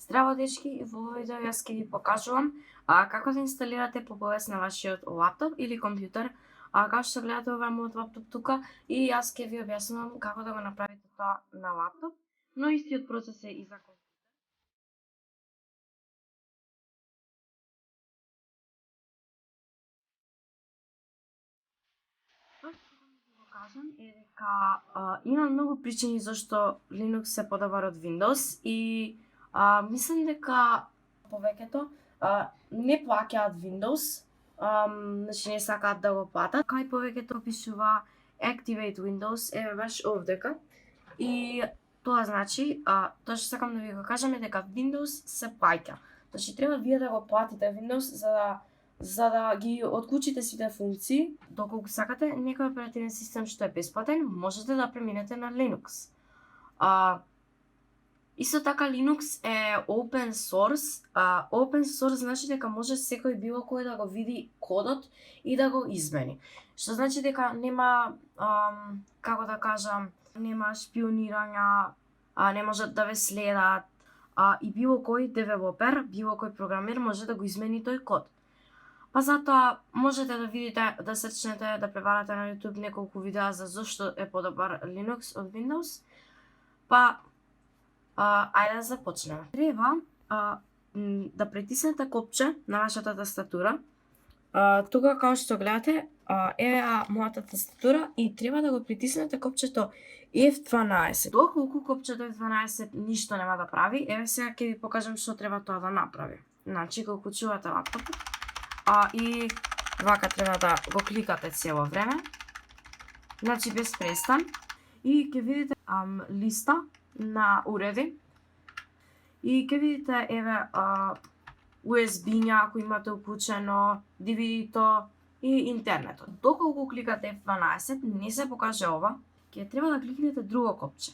Здраво дечки, во овој видео јас ќе ви покажувам како да инсталирате PopOS на вашиот лаптоп или компјутер. Како што гледате, ова е мојот лаптоп тука и јас ќе ви објаснувам како да го направите тоа на лаптоп, но истиот процес е и за компјутер. Тоа што сакам да ви го кажам е дека има многу причини зашто Linux е подобар од Windows и мислам дека повеќето не плаќаат Windows, значи не сакаат да го платат. Кај повеќето пишува Activate Windows, еве баш овдека. И тоа значи, тоа што сакам да ви го кажам е дека Windows се плаќа. Значи треба вие да го платите Windows за да ги отклучите сите функции. Доколку сакате некој оперативен систем што е бесплатен, можете да преминете на Linux. Исто така Linux е open source. Open source значи дека може секој било кој да го види кодот и да го измени. Што значи дека нема, како да кажам, нема шпионирања, не можат да ве следат, и било кој девелопер, било кој програмер може да го измени тој код. Па затоа можете да видите, да сечнете, да преварате на YouTube неколку видеа за зошто е подобар Linux од Windows. Па ајде да започнеме. Треба да притиснете копче на вашата тастатура. Тука како што гледате е мојата тастатура и треба да го притиснете копчето F12. Доколку копчето F12 ништо нема да прави, еве сега ќе ви покажам што треба тоа да направи. Значи го уклучувате лаптопот и вака треба да го кликате цело време. Значи без престан и ќе видите листа на уреди и ќе видите еве USB-ња ако имате уклучено, DVD-то и интернетот. Доколку кликате F12 не се покаже ова, ќе треба да кликнете друго копче.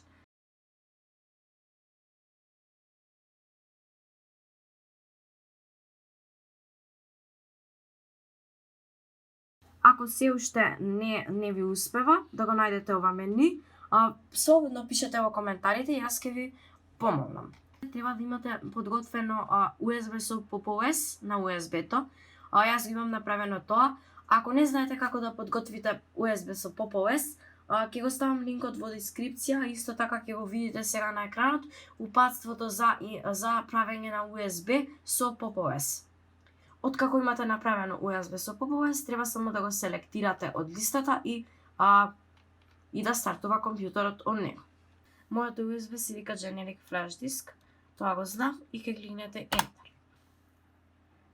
Ако се уште не ви успева да го најдете ова меню, слободно пишете во коментарите и јас ќе ви помогнам. Треба да имате подготвено USB со PopOS на USB-то. Јас го имам направено тоа. Ако не знаете како да подготвите USB со PopOS, ќе го ставам линкот во дескрипција, исто така ќе го видите сега на екранот упатството за правење на USB со PopOS. Откако имате направено USB со PopOS, треба само да го селектирате од листата и да стартува компјутерот од него. Мојот USB се вика Generic Flash Disk, тоа го знав и ќе кликнете Enter.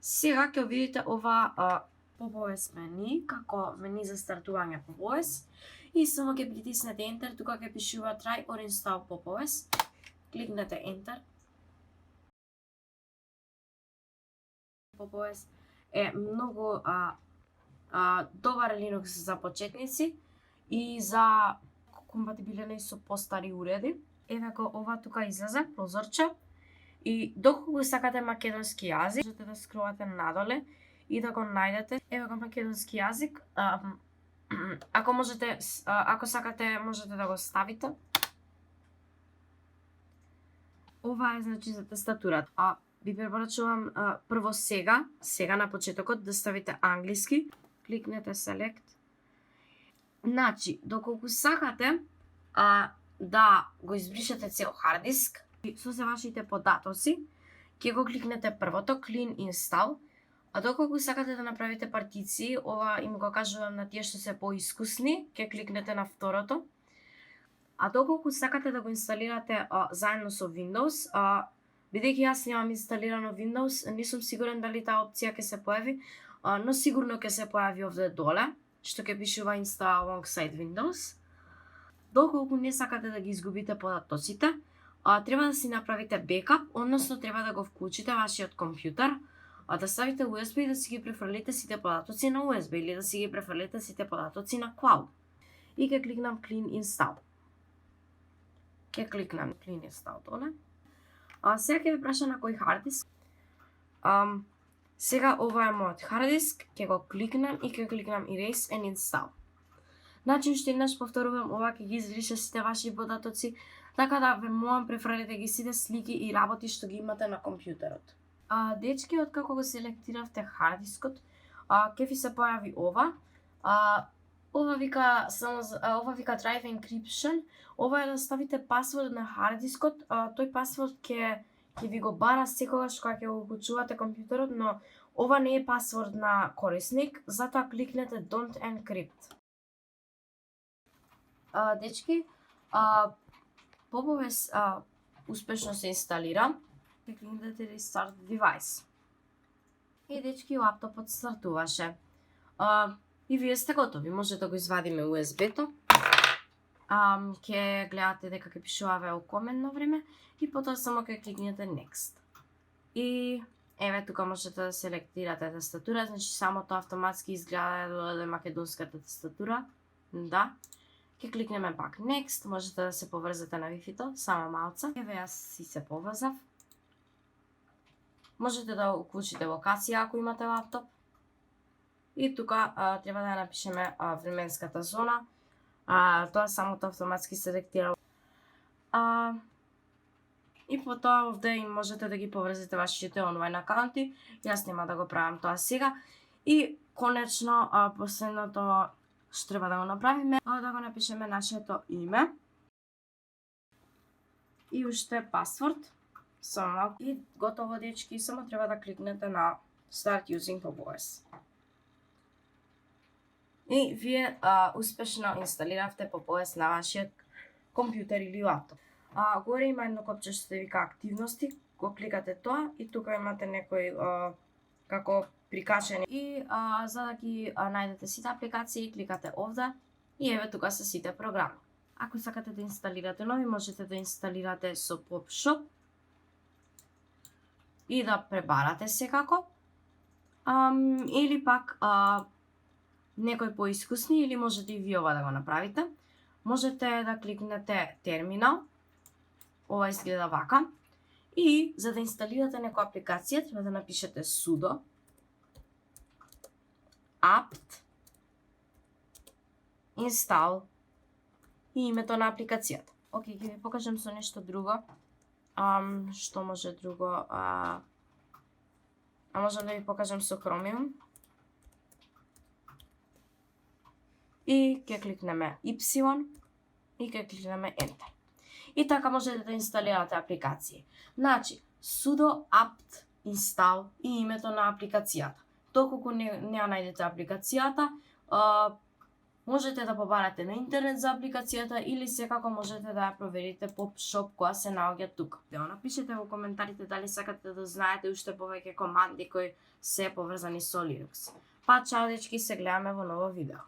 Сега ќе видите ова PopOS меню, како меню за стартување PopOS и само ќе притиснете Enter, тука ќе пишува Try or Install PopOS. Кликнете Enter. PopOS е многу добар Linux за почетници и за компатибилен и со постари уреди. Еве го ова тука излезе прозорче и доколку сакате македонски јазик, можете да скролате надоле и да го најдете. Еве го македонски јазик. Ако сакате можете да го ставите. Ова е значи за тастатурата. Ви препорачувам прво сега на почетокот да ставите англиски, кликнете Select. Значи, доколку сакате да го избришете цел хард диск со се вашите податоци, ќе го кликнете првото Clean Install, а доколку сакате да направите партиции, ова им го кажувам на тие што се поискусни, ќе кликнете на второто. А доколку сакате да го инсталирате заедно со Windows, бидејќи јас немам инсталирано Windows, не сум сигурен дали таа опција ќе се појави, но сигурно ќе се појави овде доле, што ќе пишува Install alongside Windows. Доколку не сакате да ги изгубите податоците, треба да си направите бекап, односно треба да го вклучите вашиот компјутер, да ставите USB и да си ги префрлите сите податоци на USB или да си ги префрлите сите податоци на Cloud. И ќе кликнам Clean Install. Ќе кликнам Clean Install доле. Сега ќе ви праша на кој хард диск. Сега ова е мојот хард диск, ќе го кликнам и ќе кликнам Erase and Install. Значи уште еднаш повторувам, ова ќе ги избрише сите ваши податоци, Така да ве молам префрлете ги сите слики и работи што ги имате на компјутерот. Дечки, откако го селектиравте хард дискот, ќе ви се појави ова. Ова вика Drive Encryption. Ова е да ставите пасворд на хард дискот. Тој пасворд ќе ви го бара секогаш кога ќе го уклучувате компјутерот, но ова не е пасворд на корисник, затоа кликнете Don't Encrypt. Дечки, Popovest успешно се инсталира. Ќе кликнете Restart Device. И дечки, лаптопот стартуваше. И вие сте готови. Може да го извадиме USB-то. Ќе гледате дека ќе пишува welcome на време и потоа само ќе кликнете Next. И еве тука можете да селектирате тастатура, значи самото автоматски изгледа да додаде македонската тастатура. Да. Ќе кликнеме пак Next, можете да се поврзате на Wi-Fi-то, само малца. Еве јас си се поврзав. Можете да уклучите локација ако имате лаптоп. И тука треба да напишеме временската зона. Тоа самото автоматски селектира. И потоа овде можете да ги поврзите вашите онлайн акаунти. Јас нема да го правам тоа сега. И конечно последното што треба да го направиме, да го напишеме нашето име и уште пасворд. Само и готово, дечки, само треба да кликнете на Start Using Popovest. И вие успешно инсталиравте Popovest на вашиот компјутер или лаптоп. Горе има едно копче што се вика активности, го кликате тоа и тука имате некои како прикачени. И за да ги најдете сите апликации, кликате овде и еве тука се сите програми. Ако сакате да инсталирате нови, можете да инсталирате со PopShop и да пребарате секако. Или пак некој поискусни, или можете и вие ова да го направите. Можете да кликнете терминал. Ова изгледа вака. И за да инсталирате некоја апликација, треба да напишете sudo apt install и името на апликацијата. Океј, ќе ви покажам со нешто друго. Што може друго? Можам да ви покажам со Chromium. И ќе кликнеме Y и ќе кликнеме Enter. И така можете да инсталирате апликации. Значи, sudo apt install и името на апликацијата. Доколку не ја најдете апликацијата, можете да побарате на интернет за апликацијата или секако можете да ја проверите по PopShop која се наоѓа тука. Да напишете во коментарите дали сакате да знаете уште повеќе команди кои се поврзани со Linux. Па чао, дечки, се гледаме во ново видео.